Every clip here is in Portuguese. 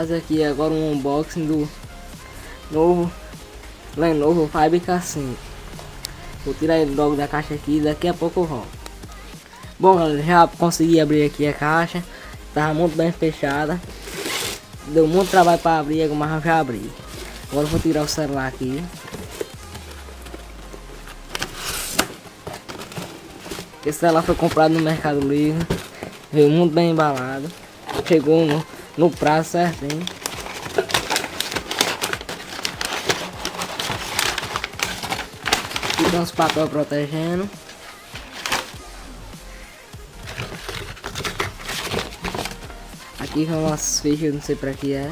fazer aqui agora um unboxing do novo Lenovo Fiber K5. Vou tirar ele logo da caixa aqui, daqui a pouco eu volto. Bom galera, já consegui abrir aqui a caixa. Tava muito bem fechada. Deu muito trabalho para abrir, mas já abri. Agora eu vou tirar o celular aqui. Esse celular foi comprado no Mercado Livre. Veio muito bem embalado. Chegou no prazo certinho. Aqui tem uns papéis protegendo. Aqui vem umas fichas, não sei pra que é.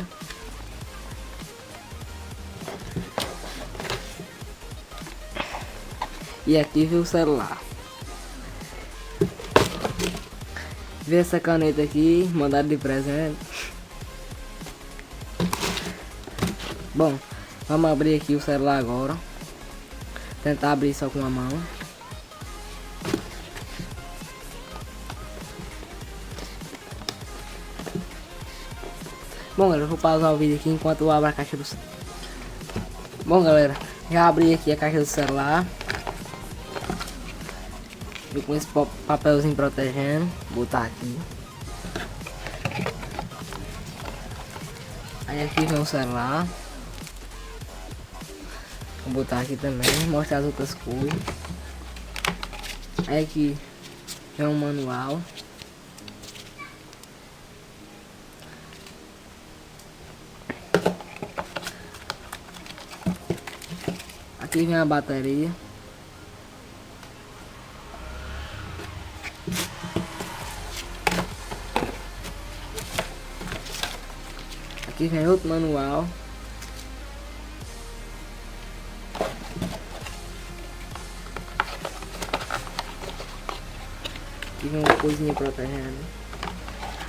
E aqui vem o celular. Vê essa caneta aqui, mandaram de presente. Bom, vamos abrir aqui o celular agora. Tentar abrir só com a mão. Bom galera, eu vou pausar o vídeo aqui enquanto eu abro a caixa do celular. Bom galera, já abri aqui a caixa do celular. Eu com esse papelzinho protegendo. Vou botar aqui. Aí aqui vem o celular. Vou botar aqui também, mostrar as outras coisas. Aí aqui vem um manual. Aqui vem a bateria. Aqui vem outro manual. Aqui vem uma coisinha protegendo.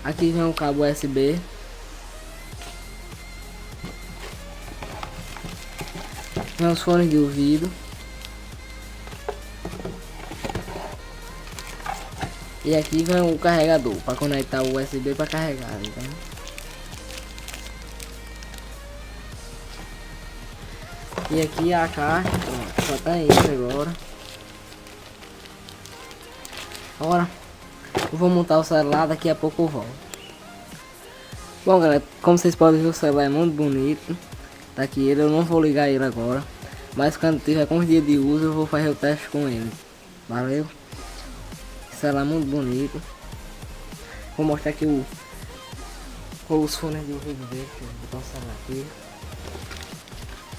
Aqui vem um cabo USB. Vem os fones de ouvido. E aqui vem o carregador para conectar o USB para carregar, então. E aqui a caixa, só tá isso agora. Agora eu vou montar o celular, daqui a pouco eu volto. Bom galera, como vocês podem ver, o celular é muito bonito. Tá aqui ele, eu não vou ligar ele agora, mas quando tiver com os dias de uso eu vou fazer o teste com ele. Valeu? Esse celular é muito bonito. Vou mostrar aqui os fones de ouvido dele. Vou botar o celular aqui.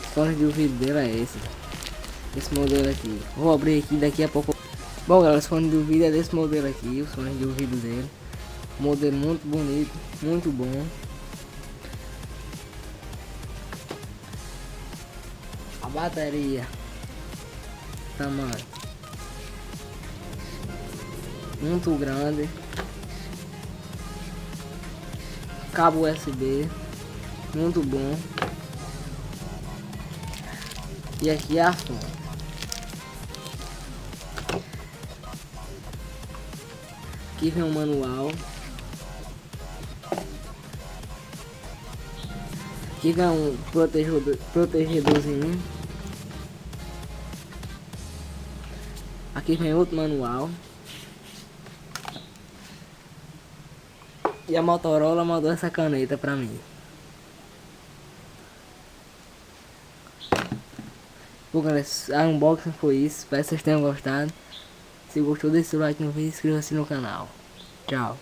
Os fones de ouvido dele é esse modelo aqui. Vou abrir aqui daqui a pouco. Bom galera, os fones de ouvido é desse modelo aqui. Os fones de ouvido dele, modelo muito bonito, muito bom. A bateria, tamanho muito grande. Cabo USB muito bom. E aqui a fonte. Aqui vem um manual. Aqui vem um protegedorzinho. Aqui vem outro manual. E a Motorola mandou essa caneta pra mim. Bom galera, a unboxing foi isso. Espero que vocês tenham gostado. Se gostou, deixe o like no vídeo e inscreva-se no canal. Tchau.